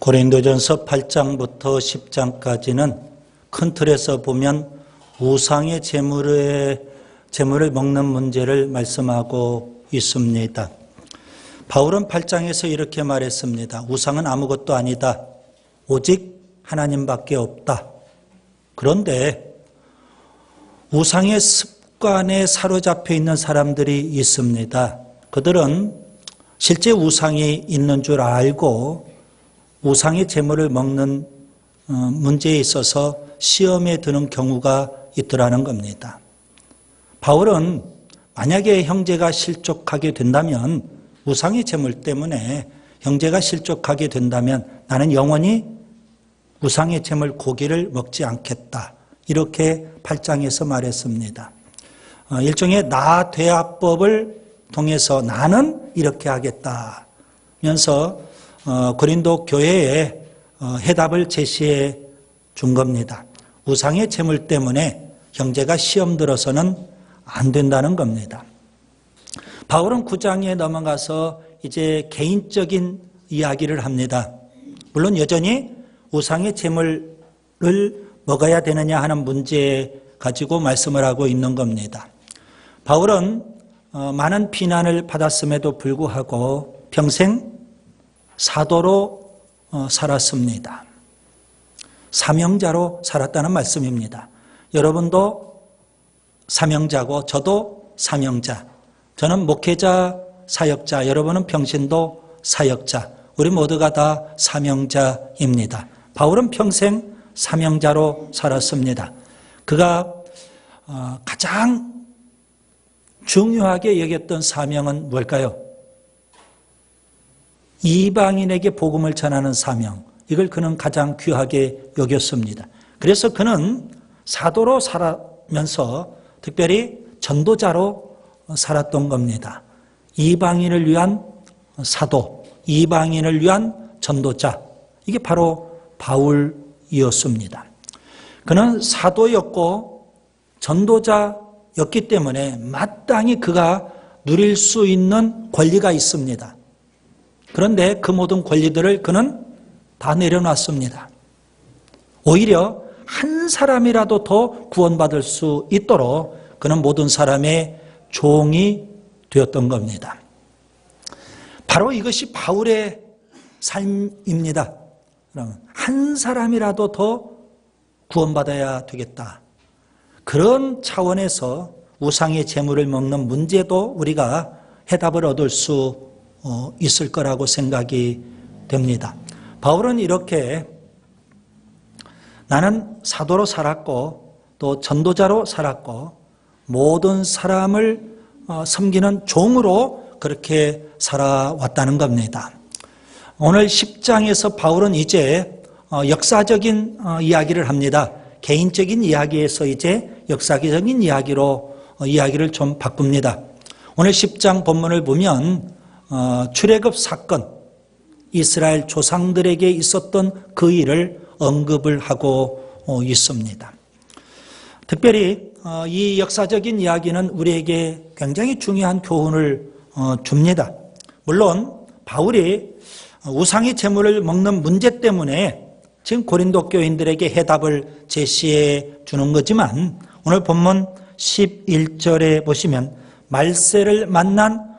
고린도전서 8장부터 10장까지는 큰 틀에서 보면 우상의 제물을 먹는 문제를 말씀하고 있습니다. 바울은 8장에서 이렇게 말했습니다. 우상은 아무것도 아니다. 오직 하나님밖에 없다. 그런데 우상의 습관에 사로잡혀 있는 사람들이 있습니다. 그들은 실제 우상이 있는 줄 알고 우상의 제물을 먹는 문제에 있어서 시험에 드는 경우가 있더라는 겁니다. 바울은 만약에 형제가 실족하게 된다면, 우상의 제물 때문에 형제가 실족하게 된다면 나는 영원히 우상의 제물 고기를 먹지 않겠다. 이렇게 8장에서 말했습니다. 일종의 나대화법을 통해서 나는 이렇게 하겠다 면서 고린도 교회에 해답을 제시해 준 겁니다. 우상의 제물 때문에 형제가 시험 들어서는 안 된다는 겁니다. 바울은 9장에 넘어가서 이제 개인적인 이야기를 합니다. 물론 여전히 우상의 제물을 먹어야 되느냐 하는 문제 가지고 말씀을 하고 있는 겁니다. 바울은 많은 비난을 받았음에도 불구하고 평생 사도로 살았습니다. 사명자로 살았다는 말씀입니다. 여러분도 사명자고 저도 사명자. 저는 목회자, 사역자, 여러분은 평신도 사역자. 우리 모두가 다 사명자입니다. 바울은 평생 사명자로 살았습니다. 그가 가장 중요하게 여겼던 사명은 뭘까요? 이방인에게 복음을 전하는 사명. 이걸 그는 가장 귀하게 여겼습니다. 그래서 그는 사도로 살아면서 특별히 전도자로 살았던 겁니다. 이방인을 위한 사도, 이방인을 위한 전도자. 이게 바로 바울이었습니다. 그는 사도였고 전도자였기 때문에 마땅히 그가 누릴 수 있는 권리가 있습니다. 그런데 그 모든 권리들을 그는 다 내려놨습니다. 오히려 한 사람이라도 더 구원받을 수 있도록 그는 모든 사람의 종이 되었던 겁니다. 바로 이것이 바울의 삶입니다. 한 사람이라도 더 구원받아야 되겠다. 그런 차원에서 우상의 제물을 먹는 문제도 우리가 해답을 얻을 수 있을 거라고 생각이 됩니다. 바울은 이렇게 나는 사도로 살았고 또 전도자로 살았고 모든 사람을 섬기는 종으로 그렇게 살아왔다는 겁니다. 오늘 10장에서 바울은 이제 역사적인 이야기를 합니다. 개인적인 이야기에서 이제 역사적인 이야기로 이야기를 좀 바꿉니다. 오늘 10장 본문을 보면 출애굽 사건, 이스라엘 조상들에게 있었던 그 일을 언급을 하고 있습니다. 특별히 이 역사적인 이야기는 우리에게 굉장히 중요한 교훈을 줍니다. 물론 바울이 우상의 제물을 먹는 문제 때문에 지금 고린도 교인들에게 해답을 제시해 주는 거지만 오늘 본문 11절에 보시면 말세를 만난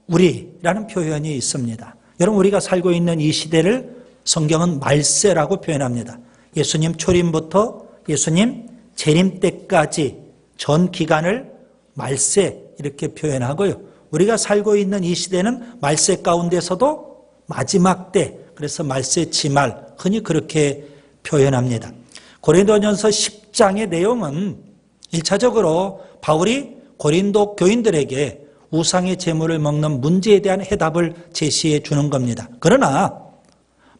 우리라는 표현이 있습니다. 여러분, 우리가 살고 있는 이 시대를 성경은 말세라고 표현합니다. 예수님 초림부터 예수님 재림 때까지 전 기간을 말세 이렇게 표현하고요. 우리가 살고 있는 이 시대는 말세 가운데서도 마지막 때, 그래서 말세 지말, 흔히 그렇게 표현합니다. 고린도전서 10장의 내용은 1차적으로 바울이 고린도 교인들에게 우상의 제물을 먹는 문제에 대한 해답을 제시해 주는 겁니다. 그러나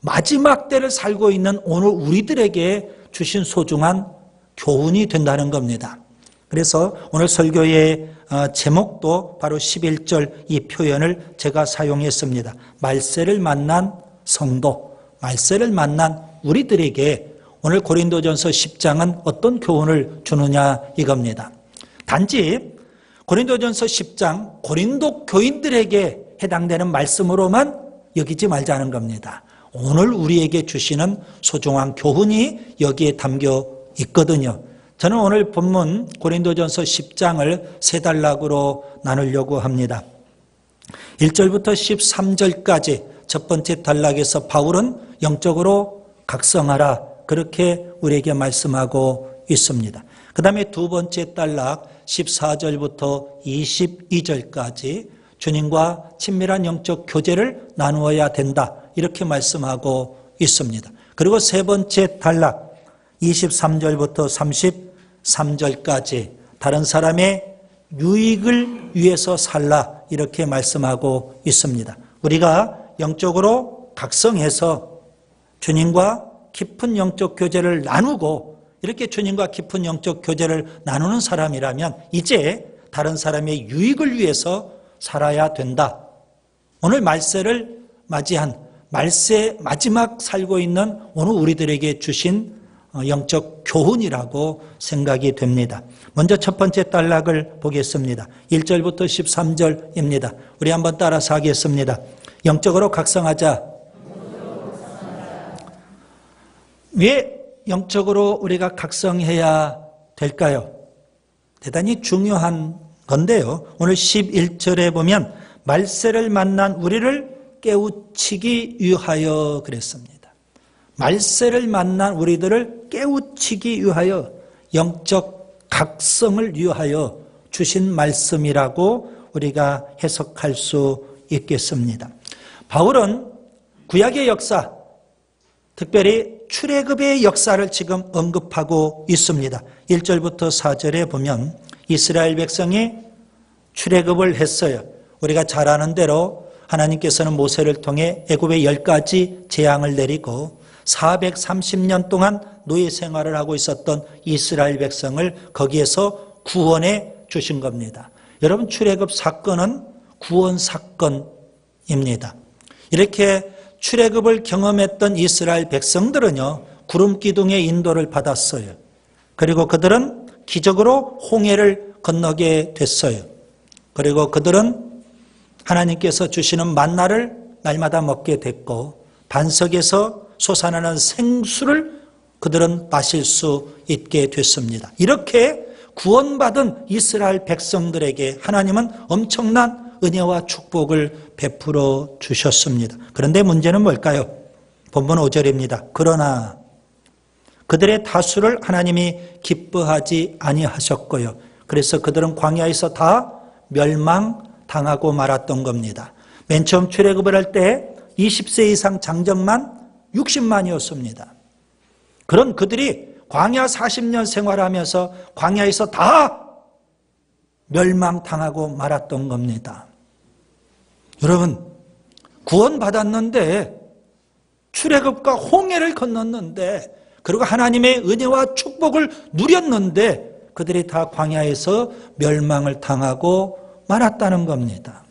마지막 때를 살고 있는 오늘 우리들에게 주신 소중한 교훈이 된다는 겁니다. 그래서 오늘 설교의 제목도 바로 11절 이 표현을 제가 사용했습니다. 말세를 만난 성도, 말세를 만난 우리들에게 오늘 고린도전서 10장은 어떤 교훈을 주느냐 이겁니다. 단지 고린도전서 10장 고린도 교인들에게 해당되는 말씀으로만 여기지 말자는 겁니다. 오늘 우리에게 주시는 소중한 교훈이 여기에 담겨 있거든요. 저는 오늘 본문 고린도전서 10장을 세 단락으로 나누려고 합니다. 1절부터 13절까지 첫 번째 단락에서 바울은 영적으로 각성하라, 그렇게 우리에게 말씀하고 있습니다. 그 다음에 두 번째 단락 14절부터 22절까지 주님과 친밀한 영적 교제를 나누어야 된다, 이렇게 말씀하고 있습니다. 그리고 세 번째 단락 23절부터 33절까지 다른 사람의 유익을 위해서 살라, 이렇게 말씀하고 있습니다. 우리가 영적으로 각성해서 주님과 깊은 영적 교제를 나누고, 이렇게 주님과 깊은 영적 교제를 나누는 사람이라면 이제 다른 사람의 유익을 위해서 살아야 된다. 오늘 말세를 맞이한 말세 마지막 살고 있는 오늘 우리들에게 주신 영적 교훈이라고 생각이 됩니다. 먼저 첫 번째 단락을 보겠습니다. 1절부터 13절입니다. 우리 한번 따라서 하겠습니다. 영적으로 각성하자. 왜 영적으로 우리가 각성해야 될까요? 대단히 중요한 건데요. 오늘 11절에 보면 말세를 만난 우리를 깨우치기 위하여 그랬습니다. 말세를 만난 우리들을 깨우치기 위하여, 영적 각성을 위하여 주신 말씀이라고 우리가 해석할 수 있겠습니다. 바울은 구약의 역사, 특별히 출애굽의 역사를 지금 언급하고 있습니다. 1절부터 4절에 보면 이스라엘 백성이 출애굽을 했어요. 우리가 잘 아는 대로 하나님께서는 모세를 통해 애굽의 10가지 재앙을 내리고 430년 동안 노예 생활을 하고 있었던 이스라엘 백성을 거기에서 구원해 주신 겁니다. 여러분, 출애굽 사건은 구원 사건입니다. 이렇게 출애굽을 경험했던 이스라엘 백성들은요, 구름 기둥의 인도를 받았어요. 그리고 그들은 기적으로 홍해를 건너게 됐어요. 그리고 그들은 하나님께서 주시는 만나를 날마다 먹게 됐고, 반석에서 솟아나는 생수를 그들은 마실 수 있게 됐습니다. 이렇게 구원받은 이스라엘 백성들에게 하나님은 엄청난 은혜와 축복을 베풀어 주셨습니다. 그런데 문제는 뭘까요? 본문 5절입니다. 그러나 그들의 다수를 하나님이 기뻐하지 아니하셨고요. 그래서 그들은 광야에서 다 멸망당하고 말았던 겁니다. 맨 처음 출애굽을 할 때 20세 이상 장정만 60만이었습니다. 그런 그들이 광야 40년 생활하면서 광야에서 다 멸망당하고 말았던 겁니다. 여러분, 구원받았는데, 출애굽과 홍해를 건넜는데, 그리고 하나님의 은혜와 축복을 누렸는데 그들이 다 광야에서 멸망을 당하고 말았다는 겁니다.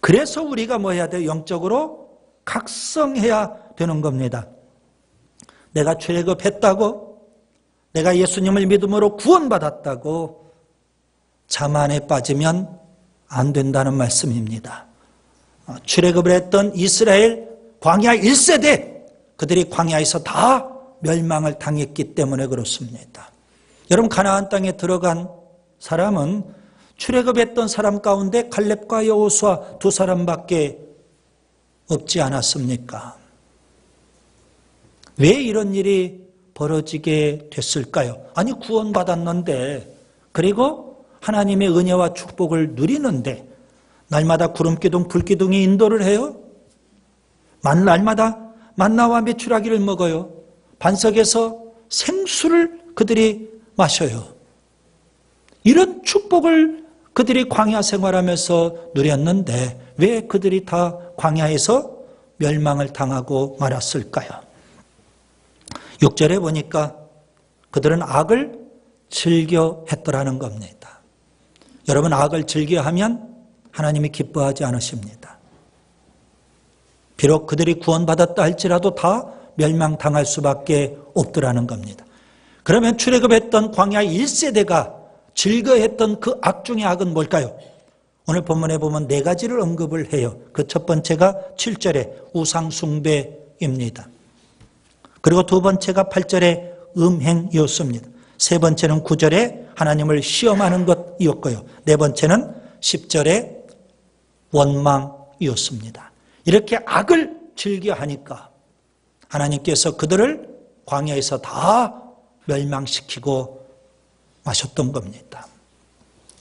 그래서 우리가 뭐 해야 돼요? 영적으로 각성해야 되는 겁니다. 내가 출애굽했다고, 내가 예수님을 믿음으로 구원받았다고 자만에 빠지면 안 된다는 말씀입니다. 출애굽을 했던 이스라엘 광야 1세대, 그들이 광야에서 다 멸망을 당했기 때문에 그렇습니다. 여러분, 가나안 땅에 들어간 사람은 출애굽했던 사람 가운데 갈렙과 여호수아 두 사람밖에 없지 않았습니까? 왜 이런 일이 벌어지게 됐을까요? 아니, 구원받았는데, 그리고 하나님의 은혜와 축복을 누리는데 날마다 구름기둥, 불기둥이 인도를 해요. 날마다 만나와 메추라기를 먹어요. 반석에서 생수를 그들이 마셔요. 이런 축복을 그들이 광야 생활하면서 누렸는데 왜 그들이 다 광야에서 멸망을 당하고 말았을까요? 6절에 보니까 그들은 악을 즐겨 했더라는 겁니다. 여러분, 악을 즐겨하면 하나님이 기뻐하지 않으십니다. 비록 그들이 구원받았다 할지라도 다 멸망당할 수밖에 없더라는 겁니다. 그러면 출애굽했던 광야 1세대가 즐거했던 그 악 중의 악은 뭘까요? 오늘 본문에 보면 네 가지를 언급을 해요. 그 첫 번째가 7절에 우상 숭배입니다. 축복입니다. 그리고 두 번째가 8절의 음행이었습니다. 세 번째는 9절에 하나님을 시험하는 것이었고요. 네 번째는 10절의 원망이었습니다. 이렇게 악을 즐겨하니까 하나님께서 그들을 광야에서 다 멸망시키고 마셨던 겁니다.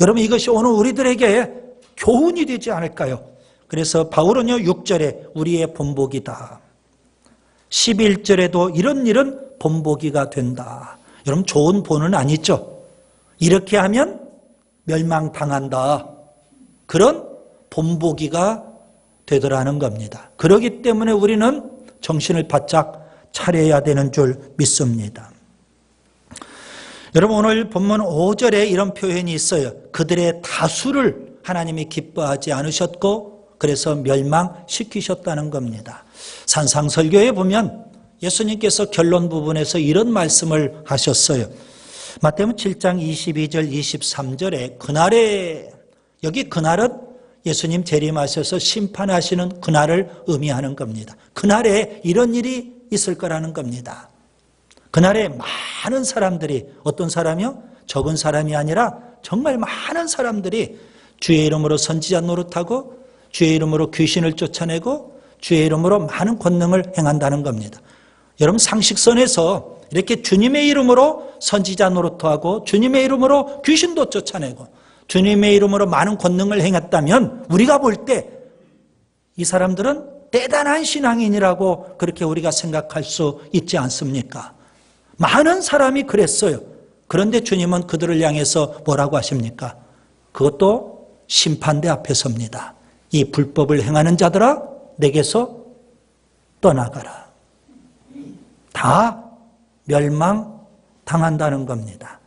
여러분, 이것이 오늘 우리들에게 교훈이 되지 않을까요? 그래서 바울은요 6절에 우리의 본보기다, 11절에도 이런 일은 본보기가 된다. 여러분, 좋은 본은 아니죠. 이렇게 하면 멸망당한다, 그런 본보기가 되더라는 겁니다. 그렇기 때문에 우리는 정신을 바짝 차려야 되는 줄 믿습니다. 여러분, 오늘 본문 5절에 이런 표현이 있어요. 그들의 다수를 하나님이 기뻐하지 않으셨고 그래서 멸망시키셨다는 겁니다. 산상설교에 보면 예수님께서 결론 부분에서 이런 말씀을 하셨어요. 마태복음 7장 22절 23절에 그날에, 여기 그날은 예수님 재림하셔서 심판하시는 그날을 의미하는 겁니다. 그날에 이런 일이 있을 거라는 겁니다. 그날에 많은 사람들이, 어떤 사람이요? 적은 사람이 아니라 정말 많은 사람들이 주의 이름으로 선지자 노릇하고 주의 이름으로 귀신을 쫓아내고 주의 이름으로 많은 권능을 행한다는 겁니다. 여러분, 상식선에서 이렇게 주님의 이름으로 선지자 노릇하고 주님의 이름으로 귀신도 쫓아내고 주님의 이름으로 많은 권능을 행했다면 우리가 볼 때 이 사람들은 대단한 신앙인이라고 그렇게 우리가 생각할 수 있지 않습니까? 많은 사람이 그랬어요. 그런데 주님은 그들을 향해서 뭐라고 하십니까? 그것도 심판대 앞에 섭니다. 이 불법을 행하는 자들아, 내게서 떠나가라. 다 멸망당한다는 겁니다.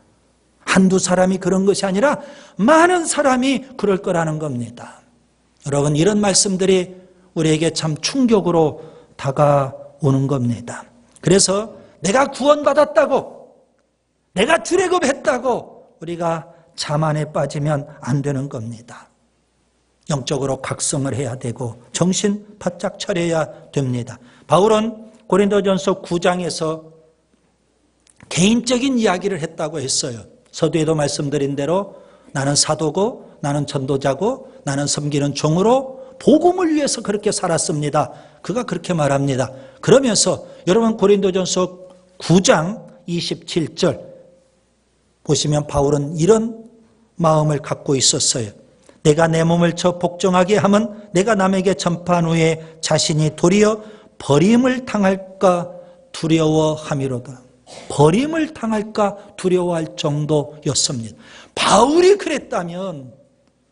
한두 사람이 그런 것이 아니라 많은 사람이 그럴 거라는 겁니다. 여러분, 이런 말씀들이 우리에게 참 충격으로 다가오는 겁니다. 그래서 내가 구원받았다고, 내가 출애굽했다고 우리가 자만에 빠지면 안 되는 겁니다. 영적으로 각성을 해야 되고 정신 바짝 차려야 됩니다. 바울은 고린도전서 9장에서 개인적인 이야기를 했다고 했어요. 서두에도 말씀드린 대로 나는 사도고 나는 전도자고 나는 섬기는 종으로 복음을 위해서 그렇게 살았습니다. 그가 그렇게 말합니다. 그러면서 여러분, 고린도전서 9장 27절 보시면 바울은 이런 마음을 갖고 있었어요. 내가 내 몸을 쳐 복종하게 하면 내가 남에게 전파한 후에 자신이 도리어 버림을 당할까 두려워함이로다. 버림을 당할까 두려워할 정도였습니다. 바울이 그랬다면,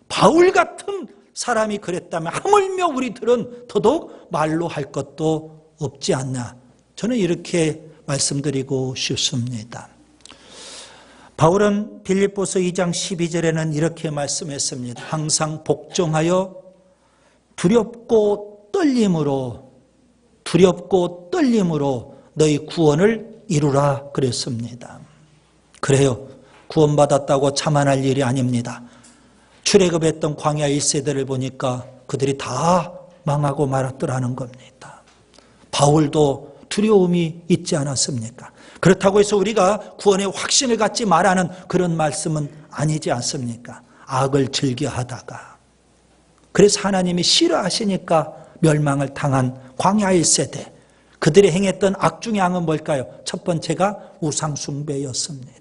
바울 같은 사람이 그랬다면 하물며 우리들은 더더욱 말로 할 것도 없지 않나, 저는 이렇게 말씀드리고 싶습니다. 바울은 빌립보서 2장 12절에는 이렇게 말씀했습니다. 항상 복종하여 두렵고 떨림으로 너희 구원을 이루라 그랬습니다. 그래요. 구원받았다고 자만할 일이 아닙니다. 출애굽했던 광야 1세대를 보니까 그들이 다 망하고 말았더라는 겁니다. 바울도 두려움이 있지 않았습니까? 그렇다고 해서 우리가 구원의 확신을 갖지 말라는 그런 말씀은 아니지 않습니까? 악을 즐겨하다가, 그래서 하나님이 싫어하시니까 멸망을 당한 광야 1세대, 그들이 행했던 악 중의 악은 뭘까요? 첫 번째가 우상숭배였습니다.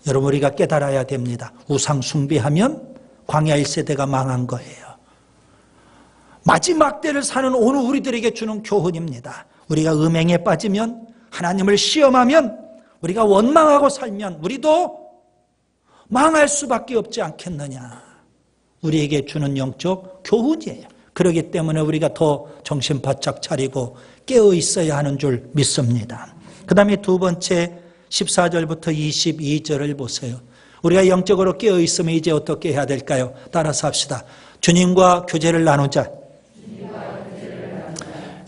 여러분, 우리가 깨달아야 됩니다. 우상숭배하면 광야 1세대가 망한 거예요. 마지막 때를 사는 오늘 우리들에게 주는 교훈입니다. 우리가 음행에 빠지면, 하나님을 시험하면, 우리가 원망하고 살면 우리도 망할 수밖에 없지 않겠느냐, 우리에게 주는 영적 교훈이에요. 그렇기 때문에 우리가 더 정신 바짝 차리고 깨어 있어야 하는 줄 믿습니다. 그 다음에 두 번째 14절부터 22절을 보세요. 우리가 영적으로 깨어 있으면 이제 어떻게 해야 될까요? 따라서 합시다. 주님과 교제를 나누자.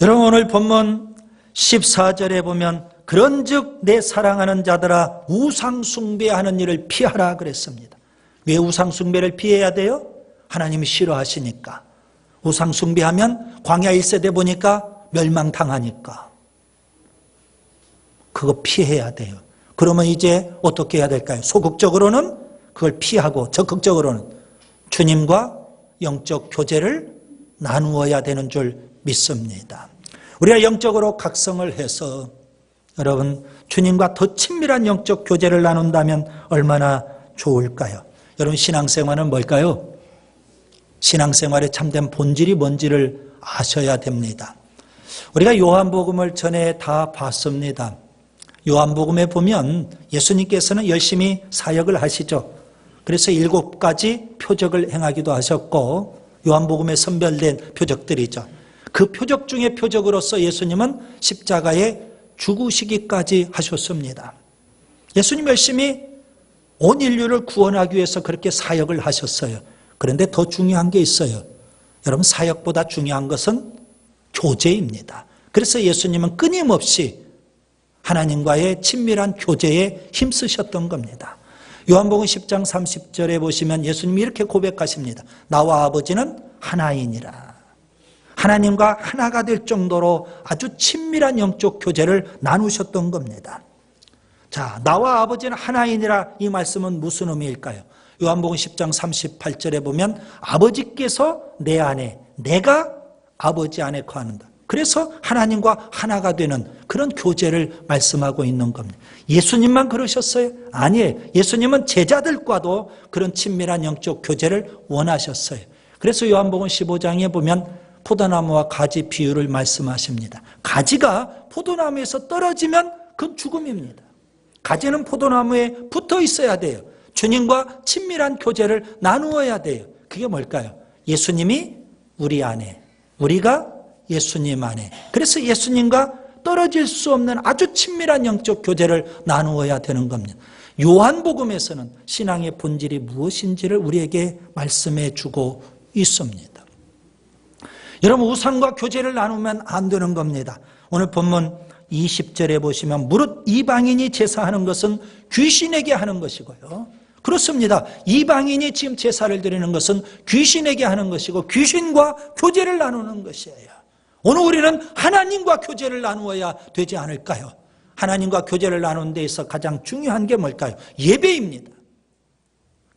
여러분, 오늘 본문 14절에 보면 그런즉 내 사랑하는 자들아 우상 숭배하는 일을 피하라 그랬습니다. 왜 우상 숭배를 피해야 돼요? 하나님이 싫어하시니까. 우상 숭배하면 광야 1세대 보니까 멸망당하니까. 그거 피해야 돼요. 그러면 이제 어떻게 해야 될까요? 소극적으로는 그걸 피하고 적극적으로는 주님과 영적 교제를 나누어야 되는 줄 믿습니다. 우리가 영적으로 각성을 해서 여러분 주님과 더 친밀한 영적 교제를 나눈다면 얼마나 좋을까요? 여러분 신앙생활은 뭘까요? 신앙생활의 참된 본질이 뭔지를 아셔야 됩니다. 우리가 요한복음을 전에 다 봤습니다. 요한복음에 보면 예수님께서는 열심히 사역을 하시죠. 그래서 7가지 표적을 행하기도 하셨고 요한복음에 선별된 표적들이죠. 그 표적 중에 표적으로서 예수님은 십자가에 죽으시기까지 하셨습니다. 예수님 열심히 온 인류를 구원하기 위해서 그렇게 사역을 하셨어요. 그런데 더 중요한 게 있어요. 여러분 사역보다 중요한 것은 교제입니다. 그래서 예수님은 끊임없이 하나님과의 친밀한 교제에 힘쓰셨던 겁니다. 요한복음 10장 30절에 보시면 예수님이 이렇게 고백하십니다. 나와 아버지는 하나이니라. 하나님과 하나가 될 정도로 아주 친밀한 영적 교제를 나누셨던 겁니다. 자, 나와 아버지는 하나이니라 이 말씀은 무슨 의미일까요? 요한복음 10장 38절에 보면 아버지께서 내 안에 내가 아버지 안에 거하는다. 그래서 하나님과 하나가 되는 그런 교제를 말씀하고 있는 겁니다. 예수님만 그러셨어요? 아니에요. 예수님은 제자들과도 그런 친밀한 영적 교제를 원하셨어요. 그래서 요한복음 15장에 보면 포도나무와 가지 비유를 말씀하십니다. 가지가 포도나무에서 떨어지면 그건 죽음입니다. 가지는 포도나무에 붙어 있어야 돼요. 주님과 친밀한 교제를 나누어야 돼요. 그게 뭘까요? 예수님이 우리 안에, 우리가 예수님 안에. 그래서 예수님과 떨어질 수 없는 아주 친밀한 영적 교제를 나누어야 되는 겁니다. 요한복음에서는 신앙의 본질이 무엇인지를 우리에게 말씀해 주고 있습니다. 여러분 우상과 교제를 나누면 안 되는 겁니다. 오늘 본문 20절에 보시면 무릇 이방인이 제사하는 것은 귀신에게 하는 것이고요. 그렇습니다. 이방인이 지금 제사를 드리는 것은 귀신에게 하는 것이고 귀신과 교제를 나누는 것이에요. 오늘 우리는 하나님과 교제를 나누어야 되지 않을까요? 하나님과 교제를 나누는 데 있어 가장 중요한 게 뭘까요? 예배입니다.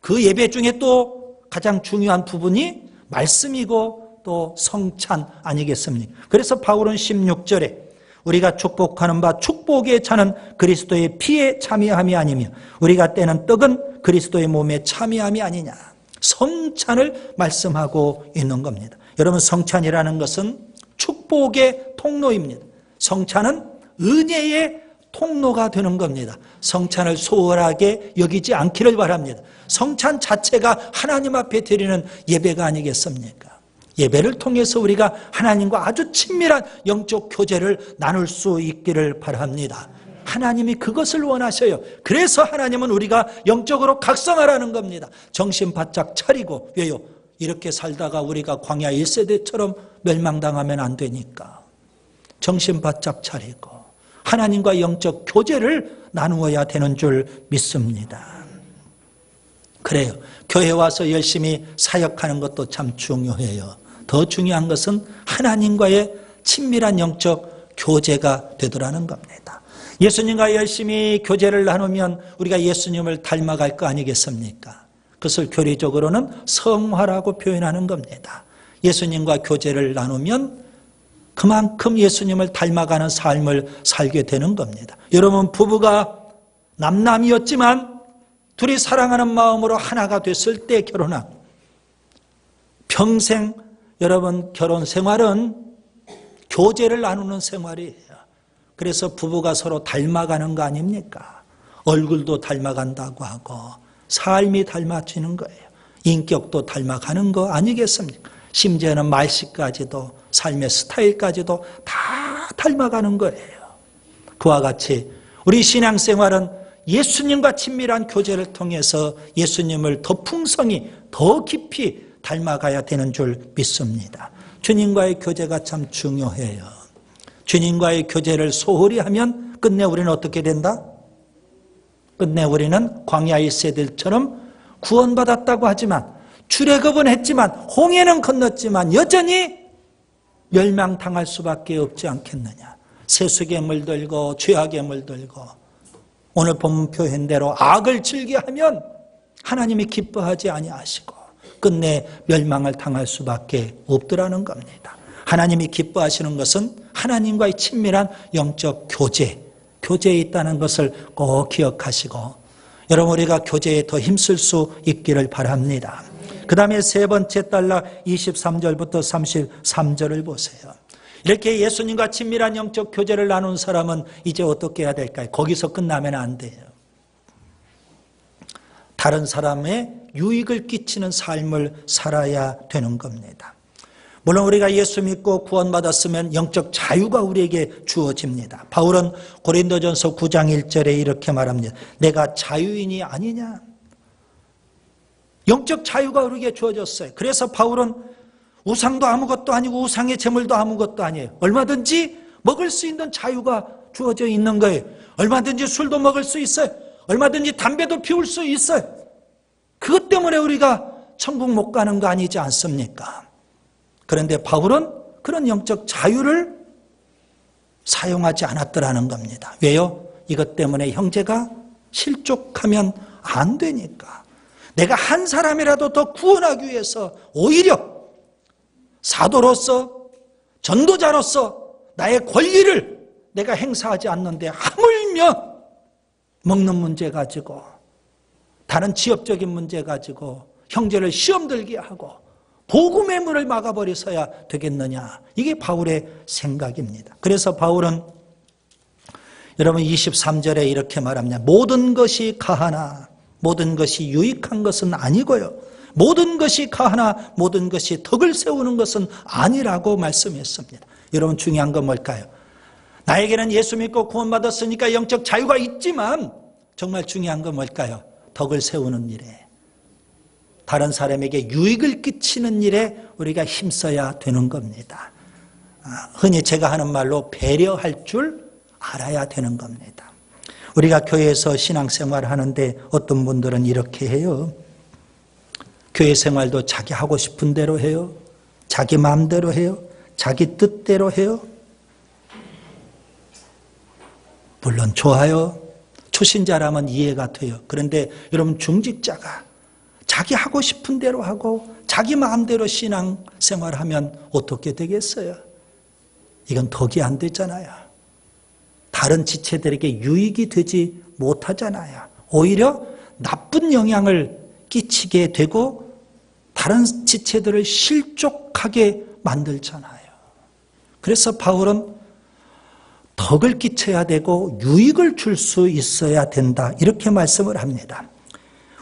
그 예배 중에 또 가장 중요한 부분이 말씀이고 또 성찬 아니겠습니까? 그래서 바울은 16절에 우리가 축복하는 바 축복에 차는 그리스도의 피에 참여함이 아니며 우리가 떼는 떡은 그리스도의 몸에 참여함이 아니냐. 성찬을 말씀하고 있는 겁니다. 여러분 성찬이라는 것은 축복의 통로입니다. 성찬은 은혜의 통로가 되는 겁니다. 성찬을 소홀하게 여기지 않기를 바랍니다. 성찬 자체가 하나님 앞에 드리는 예배가 아니겠습니까? 예배를 통해서 우리가 하나님과 아주 친밀한 영적 교제를 나눌 수 있기를 바랍니다. 하나님이 그것을 원하셔요. 그래서 하나님은 우리가 영적으로 각성하라는 겁니다. 정신 바짝 차리고. 왜요? 이렇게 살다가 우리가 광야 1세대처럼 멸망당하면 안 되니까 정신 바짝 차리고 하나님과 영적 교제를 나누어야 되는 줄 믿습니다. 그래요. 교회 와서 열심히 사역하는 것도 참 중요해요. 더 중요한 것은 하나님과의 친밀한 영적 교제가 되더라는 겁니다. 예수님과 열심히 교제를 나누면 우리가 예수님을 닮아갈 거 아니겠습니까? 그것을 교리적으로는 성화라고 표현하는 겁니다. 예수님과 교제를 나누면 그만큼 예수님을 닮아가는 삶을 살게 되는 겁니다. 여러분 부부가 남남이었지만 둘이 사랑하는 마음으로 하나가 됐을 때 결혼한 평생 여러분 결혼 생활은 교제를 나누는 생활이에요. 그래서 부부가 서로 닮아가는 거 아닙니까? 얼굴도 닮아간다고 하고 삶이 닮아지는 거예요. 인격도 닮아가는 거 아니겠습니까? 심지어는 말씨까지도 삶의 스타일까지도 다 닮아가는 거예요. 그와 같이 우리 신앙생활은 예수님과 친밀한 교제를 통해서 예수님을 더 풍성히 더 깊이 닮아가야 되는 줄 믿습니다. 주님과의 교제가 참 중요해요. 주님과의 교제를 소홀히 하면 끝내 우리는 어떻게 된다? 끝내 우리는 광야 1세들처럼 구원받았다고 하지만 출애굽은 했지만 홍해는 건넜지만 여전히 멸망당할 수밖에 없지 않겠느냐. 세속에 물들고 죄악에 물들고 오늘 본 표현대로 악을 즐겨하면 하나님이 기뻐하지 아니하시고 끝내 멸망을 당할 수밖에 없더라는 겁니다. 하나님이 기뻐하시는 것은 하나님과의 친밀한 영적 교제에 있다는 것을 꼭 기억하시고 여러분 우리가 교제에 더 힘쓸 수 있기를 바랍니다. 그 다음에 세 번째 단락 23절부터 33절을 보세요. 이렇게 예수님과 친밀한 영적 교제를 나눈 사람은 이제 어떻게 해야 될까요? 거기서 끝나면 안 돼요. 다른 사람의 유익을 끼치는 삶을 살아야 되는 겁니다. 물론 우리가 예수 믿고 구원받았으면 영적 자유가 우리에게 주어집니다. 바울은 고린도전서 9장 1절에 이렇게 말합니다. 내가 자유인이 아니냐? 영적 자유가 우리에게 주어졌어요. 그래서 바울은 우상도 아무것도 아니고 우상의 제물도 아무것도 아니에요. 얼마든지 먹을 수 있는 자유가 주어져 있는 거예요. 얼마든지 술도 먹을 수 있어요. 얼마든지 담배도 피울 수 있어요. 그것 때문에 우리가 천국 못 가는 거 아니지 않습니까? 그런데 바울은 그런 영적 자유를 사용하지 않았더라는 겁니다. 왜요? 이것 때문에 형제가 실족하면 안 되니까. 내가 한 사람이라도 더 구원하기 위해서 오히려 사도로서 전도자로서 나의 권리를 내가 행사하지 않는데 하물며 먹는 문제 가지고 다른 지역적인 문제 가지고 형제를 시험 들게 하고 복음의 문을 막아버려서야 되겠느냐. 이게 바울의 생각입니다. 그래서 바울은 여러분 23절에 이렇게 말합니다. 모든 것이 가하나 모든 것이 유익한 것은 아니고요. 모든 것이 가하나 모든 것이 덕을 세우는 것은 아니라고 말씀했습니다. 여러분 중요한 건 뭘까요? 나에게는 예수 믿고 구원받았으니까 영적 자유가 있지만 정말 중요한 건 뭘까요? 덕을 세우는 일에 다른 사람에게 유익을 끼치는 일에 우리가 힘써야 되는 겁니다. 흔히 제가 하는 말로 배려할 줄 알아야 되는 겁니다. 우리가 교회에서 신앙생활을 하는데 어떤 분들은 이렇게 해요. 교회 생활도 자기 하고 싶은 대로 해요. 자기 마음대로 해요. 자기 뜻대로 해요. 물론 좋아요. 초신자라면 이해가 돼요. 그런데 여러분 중직자가 자기 하고 싶은 대로 하고 자기 마음대로 신앙생활하면 어떻게 되겠어요? 이건 덕이 안 되잖아요. 다른 지체들에게 유익이 되지 못하잖아요. 오히려 나쁜 영향을 끼치게 되고 다른 지체들을 실족하게 만들잖아요. 그래서 바울은 덕을 끼쳐야 되고 유익을 줄 수 있어야 된다. 이렇게 말씀을 합니다.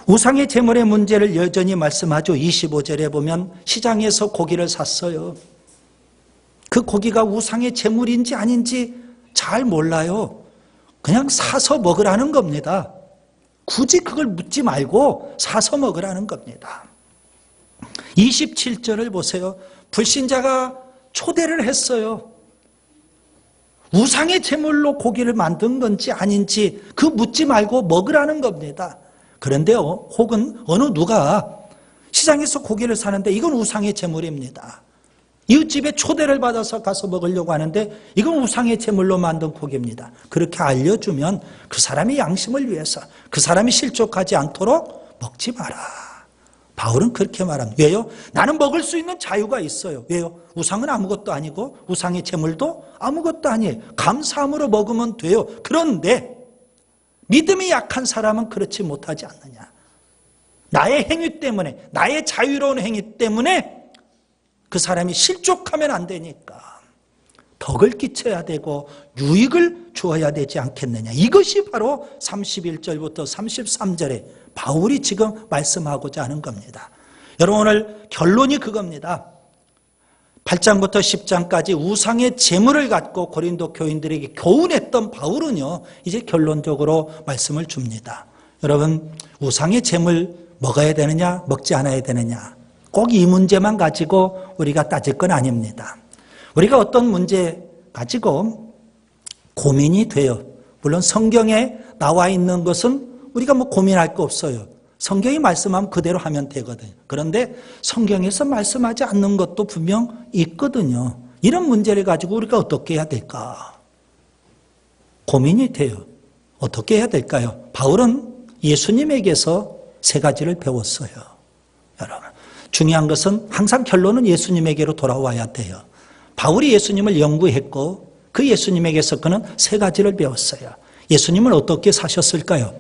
우상의 제물의 문제를 여전히 말씀하죠. 25절에 보면 시장에서 고기를 샀어요. 그 고기가 우상의 제물인지 아닌지 잘 몰라요. 그냥 사서 먹으라는 겁니다. 굳이 그걸 묻지 말고 사서 먹으라는 겁니다. 27절을 보세요. 불신자가 초대를 했어요. 우상의 제물로 고기를 만든 건지 아닌지 그 묻지 말고 먹으라는 겁니다. 그런데 혹은 어느 누가 시장에서 고기를 사는데 이건 우상의 제물입니다. 이웃집에 초대를 받아서 가서 먹으려고 하는데 이건 우상의 제물로 만든 고기입니다. 그렇게 알려주면 그 사람의 양심을 위해서 그 사람이 실족하지 않도록 먹지 마라. 바울은 그렇게 말합니다. 왜요? 나는 먹을 수 있는 자유가 있어요. 왜요? 우상은 아무것도 아니고 우상의 제물도 아무것도 아니에요. 감사함으로 먹으면 돼요. 그런데 믿음이 약한 사람은 그렇지 못하지 않느냐. 나의 행위 때문에 나의 자유로운 행위 때문에 그 사람이 실족하면 안 되니까 덕을 끼쳐야 되고 유익을 주어야 되지 않겠느냐. 이것이 바로 31절부터 33절에 바울이 지금 말씀하고자 하는 겁니다. 여러분 오늘 결론이 그겁니다. 8장부터 10장까지 우상의 제물을 갖고 고린도 교인들에게 교훈했던 바울은요 이제 결론적으로 말씀을 줍니다. 여러분 우상의 제물 먹어야 되느냐 먹지 않아야 되느냐 꼭 이 문제만 가지고 우리가 따질 건 아닙니다. 우리가 어떤 문제 가지고 고민이 돼요. 물론 성경에 나와 있는 것은 우리가 뭐 고민할 거 없어요. 성경이 말씀하면 그대로 하면 되거든요. 그런데 성경에서 말씀하지 않는 것도 분명 있거든요. 이런 문제를 가지고 우리가 어떻게 해야 될까? 고민이 돼요. 어떻게 해야 될까요? 바울은 예수님에게서 세 가지를 배웠어요. 여러분, 중요한 것은 항상 결론은 예수님에게로 돌아와야 돼요. 바울이 예수님을 연구했고 그 예수님에게서 그는 세 가지를 배웠어요. 예수님은 어떻게 사셨을까요?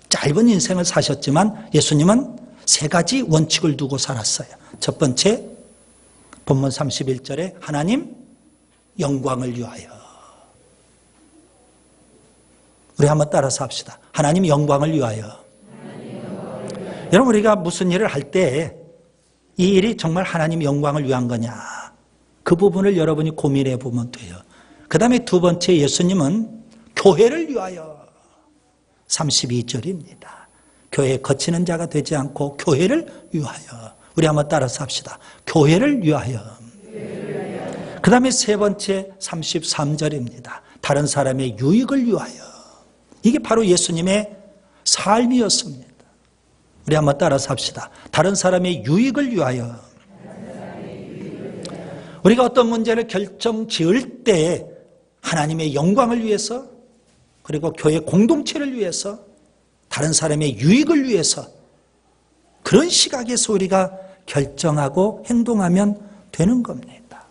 짧은 인생을 사셨지만 예수님은 세 가지 원칙을 두고 살았어요. 첫 번째, 본문 31절에 하나님 영광을 위하여. 우리 한번 따라서 합시다. 하나님 영광을 위하여. 여러분, 우리가 무슨 일을 할 때 이 일이 정말 하나님 영광을 위한 거냐, 그 부분을 여러분이 고민해 보면 돼요. 그 다음에 두 번째, 예수님은 교회를 위하여. 32절입니다. 교회에 거치는 자가 되지 않고 교회를 위하여. 우리 한번 따라서 합시다. 교회를 위하여. 그 다음에 세 번째 33절입니다. 다른 사람의 유익을 위하여. 이게 바로 예수님의 삶이었습니다. 우리 한번 따라서 합시다. 다른 사람의 유익을 위하여. 우리가 어떤 문제를 결정 지을 때 하나님의 영광을 위해서, 그리고 교회 공동체를 위해서, 다른 사람의 유익을 위해서, 그런 시각에서 우리가 결정하고 행동하면 되는 겁니다.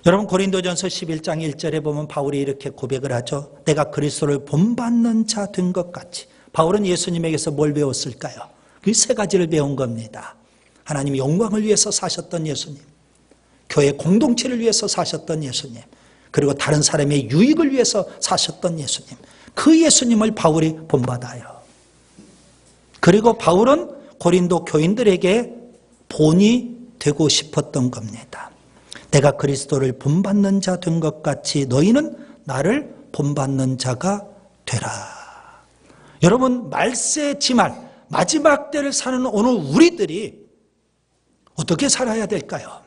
여러분, 고린도전서 11장 1절에 보면 바울이 이렇게 고백을 하죠. 내가 그리스도를 본받는 자 된 것 같이. 바울은 예수님에게서 뭘 배웠을까요? 그 세 가지를 배운 겁니다. 하나님의 영광을 위해서 사셨던 예수님, 교회 공동체를 위해서 사셨던 예수님, 그리고 다른 사람의 유익을 위해서 사셨던 예수님, 그 예수님을 바울이 본받아요. 그리고 바울은 고린도 교인들에게 본이 되고 싶었던 겁니다. 내가 그리스도를 본받는 자 된 것 같이 너희는 나를 본받는 자가 되라. 여러분, 말세 지말 마지막 때를 사는 오늘 우리들이 어떻게 살아야 될까요?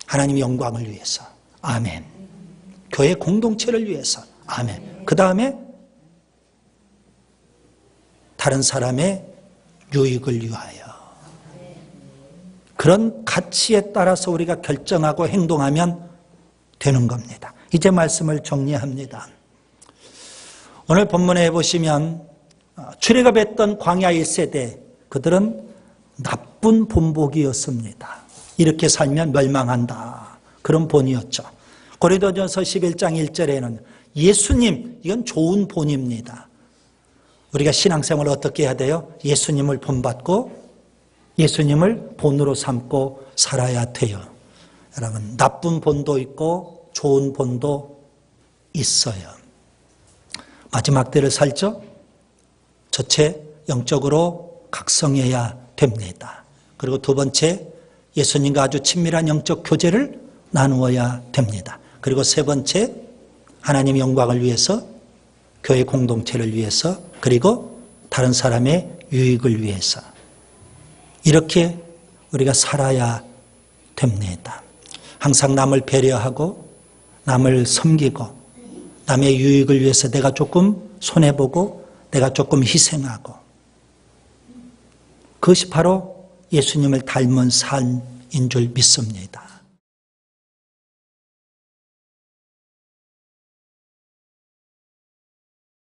하나님의 영광을 위해서. 아멘. 교회 공동체를 위해서. 아멘. 그 다음에 다른 사람의 유익을 위하여. 그런 가치에 따라서 우리가 결정하고 행동하면 되는 겁니다. 이제 말씀을 정리합니다. 오늘 본문에 보시면 출애굽했던 광야 1세대, 그들은 나쁜 본보기였습니다. 이렇게 살면 멸망한다, 그런 본이었죠. 고린도전서 11장 1절에는 예수님, 이건 좋은 본입니다. 우리가 신앙생활을 어떻게 해야 돼요? 예수님을 본받고 예수님을 본으로 삼고 살아야 돼요. 여러분, 나쁜 본도 있고 좋은 본도 있어요. 마지막 때를 살죠? 첫째, 영적으로 각성해야 됩니다. 그리고 두 번째, 예수님과 아주 친밀한 영적 교제를 나누어야 됩니다. 그리고 세 번째, 하나님 영광을 위해서, 교회 공동체를 위해서, 그리고 다른 사람의 유익을 위해서, 이렇게 우리가 살아야 됩니다. 항상 남을 배려하고 남을 섬기고 남의 유익을 위해서 내가 조금 손해보고 내가 조금 희생하고, 그것이 바로 예수님을 닮은 삶인 줄 믿습니다.